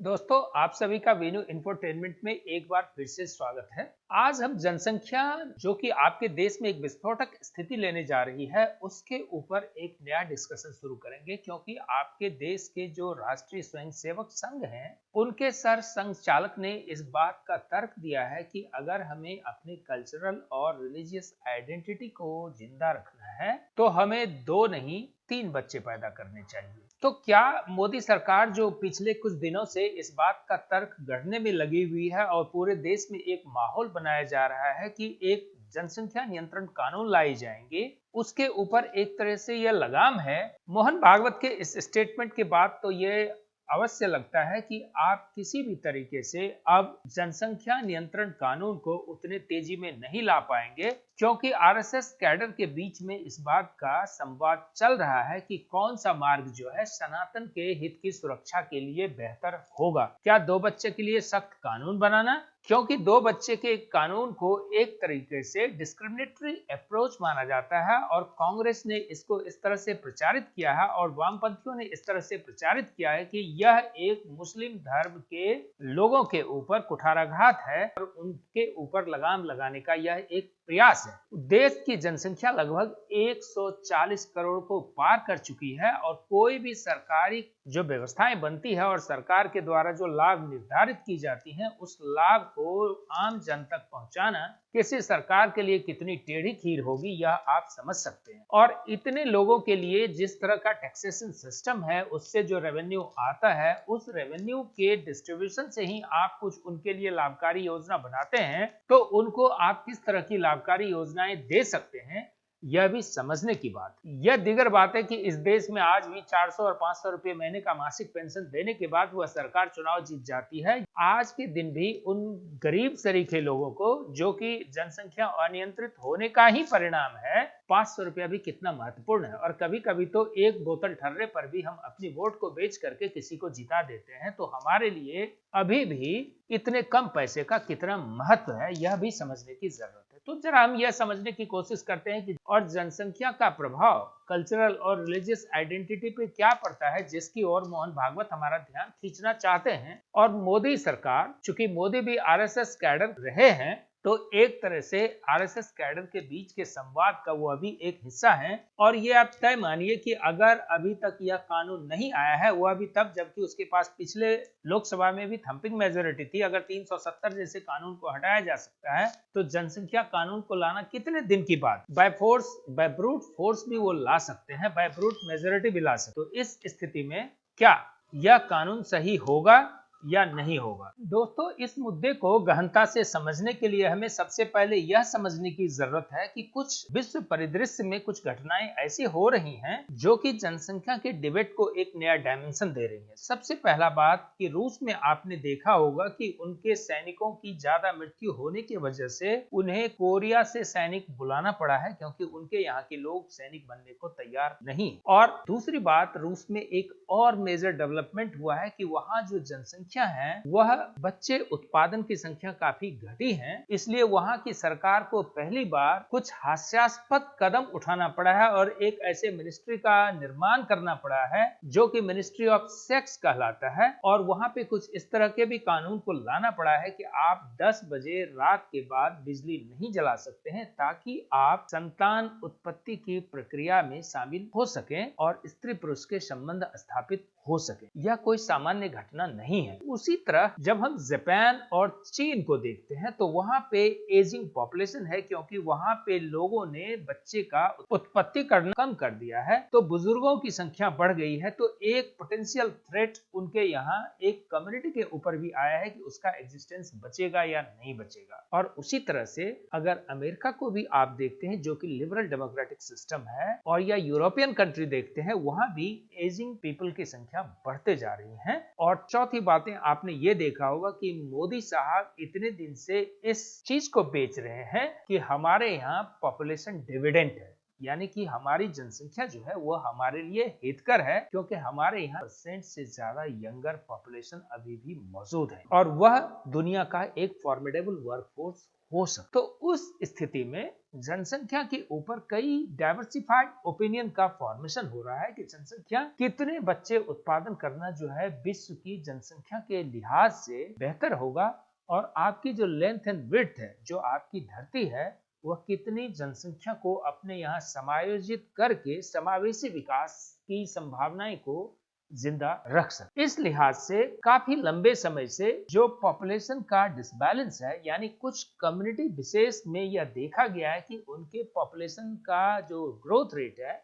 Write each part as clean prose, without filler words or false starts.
दोस्तों, आप सभी का वेन्यू इंफोटेनमेंट में एक बार फिर से स्वागत है। आज हम जनसंख्या जो कि आपके देश में एक विस्फोटक स्थिति लेने जा रही है, उसके ऊपर एक नया डिस्कशन शुरू करेंगे क्योंकि आपके देश के जो राष्ट्रीय स्वयंसेवक संघ हैं, उनके सर संघ चालक ने इस बात का तर्क दिया है कि अगर हमें अपनी कल्चरल और रिलीजियस आइडेंटिटी को जिंदा रखना है, तो हमें 2 नहीं 3 बच्चे पैदा करने चाहिए। तो क्या मोदी सरकार जो पिछले कुछ दिनों से इस बात का तर्क गढ़ने में लगी हुई है और पूरे देश में एक माहौल बनाया जा रहा है कि एक जनसंख्या नियंत्रण कानून लाए जाएंगे, उसके ऊपर एक तरह से यह लगाम है। मोहन भागवत के इस स्टेटमेंट के बाद तो ये अवश्य लगता है कि आप किसी भी तरीके से अब जनसंख्या नियंत्रण कानून को उतने तेजी में नहीं ला पाएंगे, क्योंकि आरएसएस कैडर के बीच में इस बात का संवाद चल रहा है कि कौन सा मार्ग जो है सनातन के हित की सुरक्षा के लिए बेहतर होगा। क्या 2 बच्चे के लिए सख्त कानून बनाना, क्योंकि 2 बच्चे के कानून को एक तरीके से डिस्क्रिमिनेटरी अप्रोच माना जाता है और कांग्रेस ने इसको इस तरह से प्रचारित किया है और वामपंथियों ने इस तरह से प्रचारित किया है कि यह एक मुस्लिम धर्म के लोगों के ऊपर कुठाराघात है और उनके ऊपर लगाम लगाने का यह एक प्रयास है। देश की जनसंख्या लगभग 140 करोड़ को पार कर चुकी है और कोई भी सरकारी जो व्यवस्थाएं बनती है और सरकार के द्वारा जो लाभ निर्धारित की जाती हैं, उस लाभ को आम जन तक पहुंचाना किसी सरकार के लिए कितनी टेढ़ी खीर होगी, यह आप समझ सकते हैं। और इतने लोगों के लिए जिस तरह का टैक्सेशन सिस्टम है, उससे जो रेवेन्यू आता है, उस रेवेन्यू के डिस्ट्रीब्यूशन से ही आप कुछ उनके लिए लाभकारी योजना बनाते हैं, तो उनको आप किस तरह की लाभकारी योजनाएं दे सकते हैं, यह भी समझने की बात है। यह दीगर बात है कि इस देश में आज भी 400 और 500 रुपए महीने का मासिक पेंशन देने के बाद वह सरकार चुनाव जीत जाती है। आज के दिन भी उन गरीब सरीखे लोगों को, जो कि जनसंख्या अनियंत्रित होने का ही परिणाम है, 500 रुपया भी कितना महत्वपूर्ण है। और कभी कभी तो एक बोतल ठर्रे पर भी हम अपनी वोट को बेच करके किसी को जिता देते हैं, तो हमारे लिए अभी भी इतने कम पैसे का कितना महत्व है, यह भी समझने की जरूरत है। तो जरा हम यह समझने की कोशिश करते हैं कि और जनसंख्या का प्रभाव कल्चरल और रिलीजियस आइडेंटिटी पे क्या पड़ता है, जिसकी ओर मोहन भागवत हमारा ध्यान खींचना चाहते हैं। और मोदी सरकार, चूंकि मोदी भी आरएसएस कैडर रहे हैं, तो एक तरह से आरएसएस कैडर के बीच के संवाद का वो अभी एक हिस्सा है। और ये आप तय मानिए कि अगर अभी तक यह कानून नहीं आया है, वो अभी तब जबकि उसके पास पिछले लोकसभा में भी थंपिंग मेजोरिटी थी, अगर 370 जैसे कानून को हटाया जा सकता है, तो जनसंख्या कानून को लाना कितने दिन की बात। By force, by brute force भी वो ला सकते हैं, बाय ब्रूट मेजोरिटी भी ला सकते। तो इस स्थिति में क्या यह कानून सही होगा या नहीं होगा? दोस्तों, इस मुद्दे को गहनता से समझने के लिए हमें सबसे पहले यह समझने की जरूरत है कि कुछ विश्व परिदृश्य में कुछ घटनाएं ऐसी हो रही हैं जो कि जनसंख्या के डिबेट को एक नया डायमेंशन दे रही है। सबसे पहला बात कि रूस में आपने देखा होगा कि उनके सैनिकों की ज्यादा मृत्यु होने की वजह से उन्हें कोरिया से सैनिक बुलाना पड़ा है, क्योंकि उनके यहाँ के लोग सैनिक बनने को तैयार नहीं। और दूसरी बात, रूस में एक और मेजर डेवलपमेंट हुआ है कि वहां जो जनसंख्या है, वह बच्चे उत्पादन की संख्या काफी घटी है, इसलिए वहां की सरकार को पहली बार कुछ हास्यास्पद कदम उठाना पड़ा है और एक ऐसे मिनिस्ट्री का निर्माण करना पड़ा है जो कि मिनिस्ट्री ऑफ सेक्स कहलाता है। और वहां पे कुछ इस तरह के भी कानून को लाना पड़ा है कि आप 10 बजे रात के बाद बिजली नहीं जला सकते हैं, ताकि आप संतान उत्पत्ति की प्रक्रिया में शामिल हो सकें और स्त्री पुरुष के संबंध स्थापित हो सके। यह कोई सामान्य घटना नहीं है। उसी तरह जब हम जापान और चीन को देखते हैं, तो वहां पे एजिंग पॉपुलेशन है, क्योंकि वहां पे लोगों ने बच्चे का उत्पत्ति करना कम कर दिया है, तो बुजुर्गों की संख्या बढ़ गई है। तो एक पोटेंशियल थ्रेट उनके यहाँ एक कम्युनिटी के ऊपर भी आया है कि उसका एग्जिस्टेंस बचेगा या नहीं बचेगा। और उसी तरह से अगर अमेरिका को भी आप देखते हैं, जो कि लिबरल डेमोक्रेटिक सिस्टम है, और या यूरोपियन कंट्री देखते हैं, वहां भी एजिंग पीपल की संख्या बढ़ते जा रही हैं। और चौथी बातें, आपने ये देखा होगा कि मोदी साहब इतने दिन से इस चीज को बेच रहे हैं कि हमारे यहाँ पॉपुलेशन डिविडेंड है। यानी कि हमारी जनसंख्या जो है वो हमारे लिए हितकर है, क्योंकि हमारे यहाँ % से ज्यादा यंगर पॉपुलेशन अभी भी मौजूद है और वह दुनिया का एक फॉर्मिडेबल वर्कफोर्स हो सकता। तो उस स्थिति में जनसंख्या के ऊपर कई डाइवर्सिफाइड ओपिनियन का फॉर्मेशन हो रहा है कि जनसंख्या कितने बच्चे उत्पादन करना जो है विश्व की जनसंख्या के लिहाज से बेहतर होगा, और आपकी जो लेंथ एंड विड्थ है, जो आपकी धरती है, वह कितनी जनसंख्या को अपने यहाँ समायोजित करके समावेशी विकास की संभावनाएं को जिंदा रख सकते। इस लिहाज से काफी लंबे समय से जो पॉपुलेशन का डिसबैलेंस है, यानी कुछ कम्युनिटी विशेष में यह देखा गया है कि उनके पॉपुलेशन का जो ग्रोथ रेट है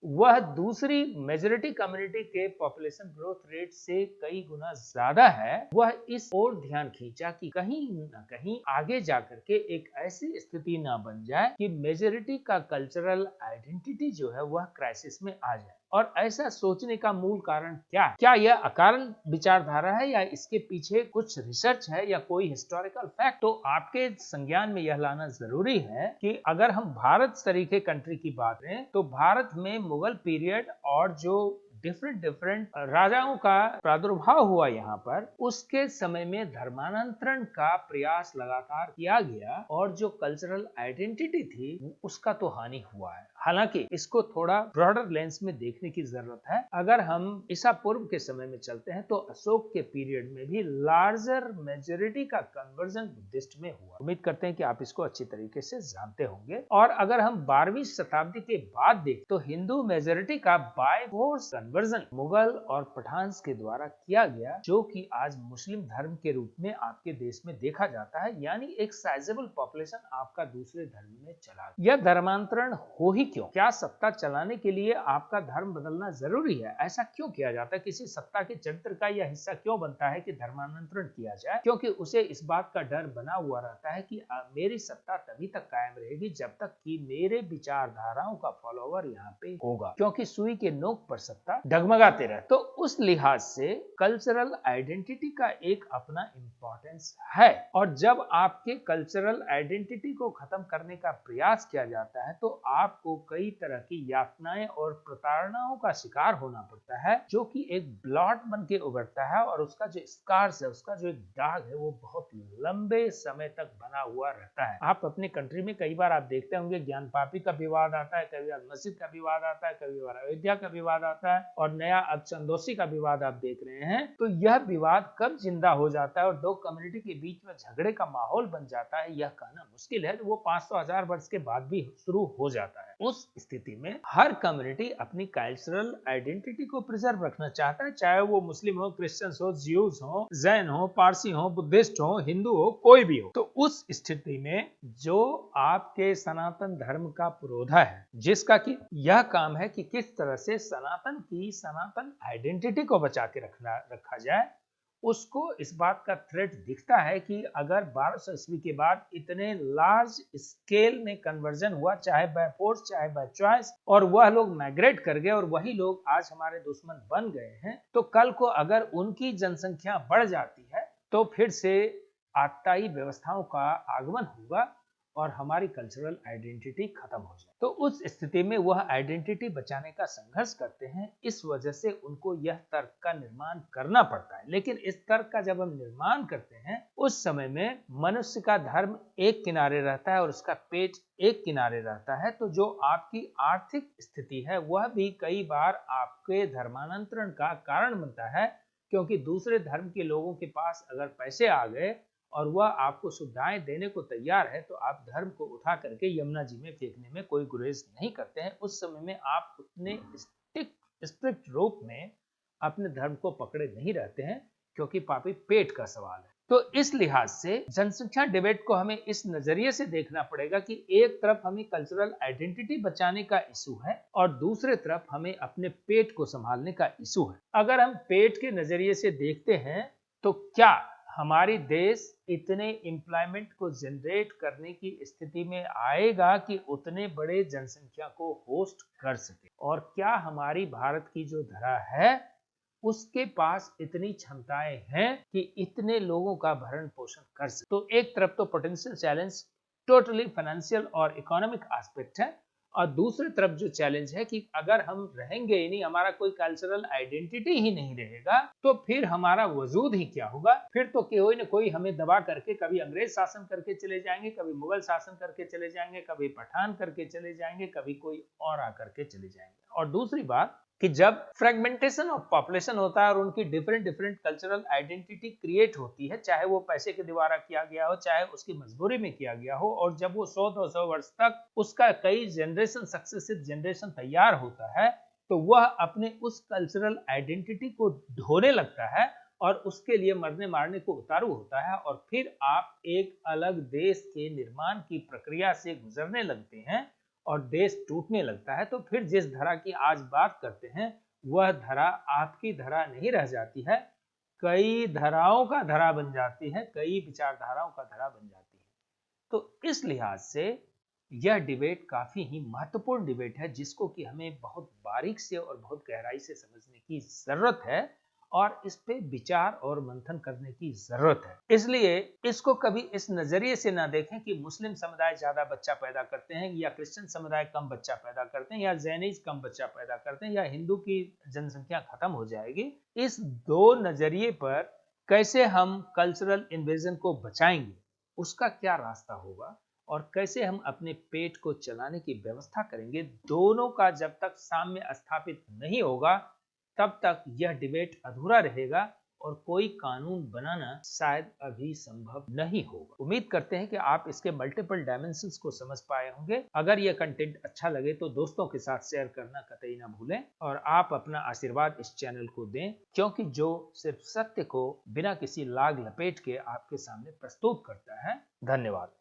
वह दूसरी मेजॉरिटी कम्युनिटी के पॉपुलेशन ग्रोथ रेट से कई गुना ज्यादा है। वह इस ओर ध्यान खींचा कि कहीं न कहीं आगे जाकर के एक ऐसी स्थिति ना बन जाए कि मेजॉरिटी का कल्चरल आइडेंटिटी जो है वह क्राइसिस में आ जाए। और ऐसा सोचने का मूल कारण क्या है? क्या यह अकारण विचारधारा है या इसके पीछे कुछ रिसर्च है या कोई हिस्टोरिकल फैक्ट? तो आपके संज्ञान में यह लाना जरूरी है कि अगर हम भारत तरीके कंट्री की बात करें तो भारत में मुगल पीरियड और जो डिफरेंट राजाओं का प्रादुर्भाव हुआ यहाँ पर, उसके समय में धर्मांतरण का प्रयास लगातार किया गया और जो कल्चरल आइडेंटिटी थी उसका तो हानि हुआ है। हालांकि इसको थोड़ा ब्रॉडर लेंस में देखने की जरूरत है। अगर हम ईसा पूर्व के समय में चलते हैं तो अशोक के पीरियड में भी लार्जर मेजॉरिटी का कन्वर्जन बुद्धिस्ट में हुआ। उम्मीद करते हैं कि आप इसको अच्छी तरीके से जानते होंगे। और अगर हम 12वीं शताब्दी के बाद देखें तो हिंदू मेजॉरिटी का बाय फोर्स कन्वर्जन मुगल और पठान्स के द्वारा किया गया, जो कि आज मुस्लिम धर्म के रूप में आपके देश में देखा जाता है। यानी एक साइजेबल पॉपुलेशन आपका दूसरे धर्म में चला गया। यह धर्मांतरण हो ही क्यों? क्या सत्ता चलाने के लिए आपका धर्म बदलना जरूरी है? ऐसा क्यों किया जाता है? किसी सत्ता के चरित्र का यह हिस्सा क्यों बनता है कि धर्मांतरण किया जाए? क्योंकि उसे इस बात का डर बना हुआ रहता है कि मेरी सत्ता तभी तक कायम रहेगी जब तक कि मेरे विचारधाराओं का फॉलोवर यहाँ पे होगा, क्योंकि सुई के नोक पर सत्ता डगमगाते रहे। तो उस लिहाज से कल्चरल आइडेंटिटी का एक अपना इंपॉर्टेंस है, और जब आपके कल्चरल आइडेंटिटी को खत्म करने का प्रयास किया जाता है तो आपको कई तरह की यातनाएं और प्रताड़नाओं का शिकार होना पड़ता है, जो कि एक ब्लॉट बन के उभरता है और उसका जो स्कार्स है, उसका जो एक दाग है, वो बहुत लंबे समय तक बना हुआ रहता है। आप अपने कंट्री में कई बार आप देखते होंगे ज्ञान पापी का विवाद आता है, कभी बार मस्जिद का विवाद आता है, कभी बार अयोध्या का विवाद आता है, और नया अब चंदोसी का विवाद आप देख रहे हैं। तो यह विवाद कब जिंदा हो जाता है और दो कम्युनिटी के बीच में झगड़े का माहौल बन जाता है, यह कहना मुश्किल है। वो 500-1000 वर्ष के बाद भी शुरू हो जाता है। उस स्थिति में हर कम्युनिटी अपनी कल्चरल आइडेंटिटी को प्रिजर्व रखना चाहता है, चाहे वो मुस्लिम हो, क्रिश्चियंस हो, ज्यूज हो, जैन हो, पारसी हो, बुद्धिस्ट हो, हिंदू हो, कोई भी हो। तो उस स्थिति में जो आपके सनातन धर्म का पुरोधा है, जिसका कि यह काम है कि किस तरह से सनातन आइडेंटिटी को बचा के रखा जाए, उसको इस बात का थ्रेट दिखता है कि अगर 1200 ईस्वी के बाद इतने लार्ज स्केल में कन्वर्जन हुआ, चाहे बाय फोर्स चाहे बाय चॉइस, और वह लोग माइग्रेट कर गए और वही लोग आज हमारे दुश्मन बन गए हैं, तो कल को अगर उनकी जनसंख्या बढ़ जाती है तो फिर से आतताई व्यवस्थाओं का आगमन होगा और हमारी कल्चरल आइडेंटिटी खत्म हो जाए। तो उस स्थिति में वह आइडेंटिटी बचाने का संघर्ष करते हैं। इस वजह से उनको यह तर्क का निर्माण करना पड़ता है। लेकिन इस तर्क का जब हम निर्माण करते हैं, उस समय में मनुष्य का धर्म एक किनारे रहता है और उसका पेट एक किनारे रहता है। तो जो आपकी आर्थिक स्थिति है वह भी कई बार आपके धर्मांतरण का कारण बनता है, क्योंकि दूसरे धर्म के लोगों के पास अगर पैसे आ गए और वह आपको सुविधाएं देने को तैयार है, तो आप धर्म को उठा करके यमुना जी में फेंकने में कोई गुरेज नहीं करते हैं। उस समय में आप उतने स्ट्रिक्ट रूप में अपने धर्म को पकड़े नहीं रहते हैं, क्योंकि पापी पेट का सवाल है। तो इस लिहाज से जनसंख्या डिबेट को हमें इस नजरिए से देखना पड़ेगा कि एक तरफ हमें कल्चरल आइडेंटिटी बचाने का इशू है और दूसरे तरफ हमें अपने पेट को संभालने का इशू है। अगर हम पेट के नजरिए से देखते हैं तो क्या हमारी देश इतने एम्प्लॉयमेंट को जनरेट करने की स्थिति में आएगा कि उतने बड़े जनसंख्या को होस्ट कर सके, और क्या हमारी भारत की जो धरा है उसके पास इतनी क्षमताएं हैं कि इतने लोगों का भरण पोषण कर सके। तो एक तरफ तो पोटेंशियल चैलेंज टोटली फाइनेंशियल और इकोनॉमिक एस्पेक्ट है, और दूसरी तरफ जो चैलेंज है कि अगर हम रहेंगे ही नहीं, हमारा कोई कल्चरल आइडेंटिटी ही नहीं रहेगा, तो फिर हमारा वजूद ही क्या होगा। फिर तो कोई न कोई हमें दबा करके कभी अंग्रेज शासन करके चले जाएंगे, कभी मुगल शासन करके चले जाएंगे, कभी पठान करके चले जाएंगे, कभी कोई और आकर के चले जाएंगे। और दूसरी बात कि जब फ्रेगमेंटेशन ऑफ पॉपुलेशन होता है और उनकी different different cultural identity create होती है, चाहे वो पैसे के द्वारा किया गया हो, चाहे उसकी मजबूरी में किया गया हो, और जब वो 100-200 वर्ष तक उसका कई जनरेशन सक्सेसिव जनरेशन तैयार होता है, तो वह अपने उस कल्चरल आइडेंटिटी को ढोने लगता है और उसके लिए मरने मारने को उतारू होता है। और फिर आप एक अलग देश के निर्माण की प्रक्रिया से गुजरने लगते हैं और देश टूटने लगता है। तो फिर जिस धरा की आज बात करते हैं, वह धरा आपकी धरा नहीं रह जाती है, कई धराओं का धरा बन जाती है, कई विचारधाराओं का धरा बन जाती है। तो इस लिहाज से यह डिबेट काफी ही महत्वपूर्ण डिबेट है, जिसको कि हमें बहुत बारीक से और बहुत गहराई से समझने की जरूरत है और इस पे विचार और मंथन करने की जरूरत है। इसलिए इसको कभी इस नजरिए से ना देखें कि मुस्लिम समुदाय ज्यादा बच्चा पैदा करते हैं या क्रिश्चियन समुदाय कम बच्चा पैदा करते हैं या जैनिज कम बच्चा पैदा करते हैं या हिंदू की जनसंख्या खत्म हो जाएगी। इस दो नजरिए पर कैसे हम कल्चरल इन्वेजन को बचाएंगे, उसका क्या रास्ता होगा और कैसे हम अपने पेट को चलाने की व्यवस्था करेंगे, दोनों का जब तक साम्य स्थापित नहीं होगा, तब तक यह डिबेट अधूरा रहेगा और कोई कानून बनाना शायद अभी संभव नहीं होगा। उम्मीद करते हैं कि आप इसके मल्टीपल डायमेंशंस को समझ पाए होंगे। अगर यह कंटेंट अच्छा लगे तो दोस्तों के साथ शेयर करना कतई ना भूलें और आप अपना आशीर्वाद इस चैनल को दें, क्योंकि जो सिर्फ सत्य को बिना किसी लाग लपेट के आपके सामने प्रस्तुत करता है। धन्यवाद।